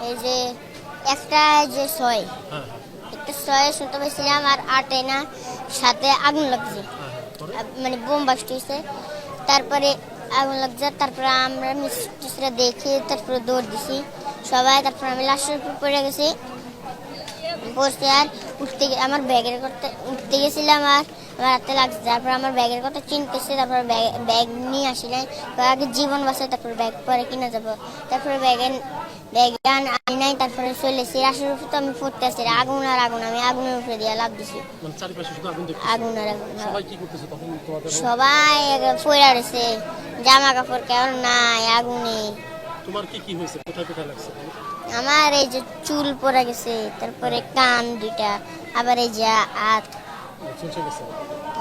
এই যে একটা যে ছয়, হ্যাঁ একটা ছয়ে শুনতে পাইছিলাম, আর 8-এ না 7-এ আগুন লাগছে, পরে মানে বোম বাস্ট হয়েছে। তারপরে আগুন লাগছে, তারপরে আমরা মিস্ত্রিরা দেখে তারপরে দৌড় দিছি সবাই। তারপরে আমি লাশের উপর পড়ে গেছি, পড়তে আর আমার ব্যাগের কথা উঠতে গেছিলাম, আর আমার হাতে লাগছে। তারপর আমার ব্যাগের কথা চিনতেছে, তারপর ব্যাগ নিয়ে আসিলাই, আগে জীবন বাঁচায়, তারপর ব্যাগ পরে কিনে যাবো। তারপরে ব্যাগ আনি নাই, তারপরে চলেছি রাশের উপর। তো আমি পড়তে আসছি, আগুন আর আগুন, আমি আগুনের উপরে দিয়ে লাভ দিছি। মানে চারিপাশে শুধু আগুন দেখতেছো? আগুন আর আগুন, সবাই কি করতেছে তখন তোমাদের? সবাই পড়ে রয়েছে, জামা কাপড় কেমন নাই আগুনে। তোমার কি কি হয়েছে, কোথায় কোথায় লাগছে? আমার এই যে চুল পড়ে গেছে, তারপরে কান দুইটা, আবার এই যে হাত, চলছে গেছে?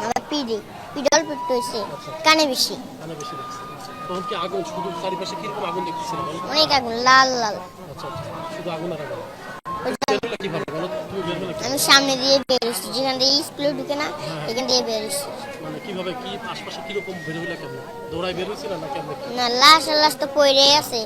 আমার পিডল পিট হয়েছে, কানে বেশি। কানে বেশি লাগছে। তখন কি আগুন শুধু চারিপাশে কিরকম আগুন দেখতেছিল? অনেক আগুন, লাল লাল। আচ্ছা আচ্ছা, শুধু আগুন আর আগুন। ওই যে বের হলে কিভাবে বলো তো? তুমি বের হলে কি? আমি সামনে দিয়ে বেরোচ্ছি, যেখান দিয়ে স্কুলে ঢুকে না, এখান দিয়ে বেরোচ্ছি। মানে কিভাবে, কি আশপাশে কিরকম বের হইলা, কেমন দৌড়াই বের হয়েছিল না কেমন? না, লাশ তো পড়েই আছে,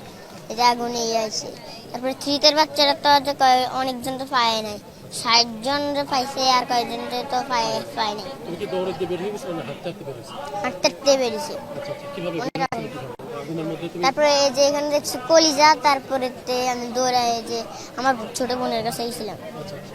এই যে আগুনে আছে। তারপরে 3-র বাচ্চারা তো যে অনেকজন তো পায় নাই, 60 জন পাইছে, আর কয়েকজন তো পায় নাই। তুমি কি দৌড়ে দিয়ে বের হয়ে গেছিলে না হাঁটতে হাঁটতে বের হয়েছে? হাঁটতে হাঁটতে বেরিয়েছে। আচ্ছা আচ্ছা, কিভাবে বের হয়েছিলে, কিভাবে আগুনের মধ্যে তুমি? তারপরে এই যে এখানে দেখছি কলিজা, তারপরে আমি দৌড়ায় যে আমার ছোট বোনের কাছে গেছিলাম। আচ্ছা আচ্ছা।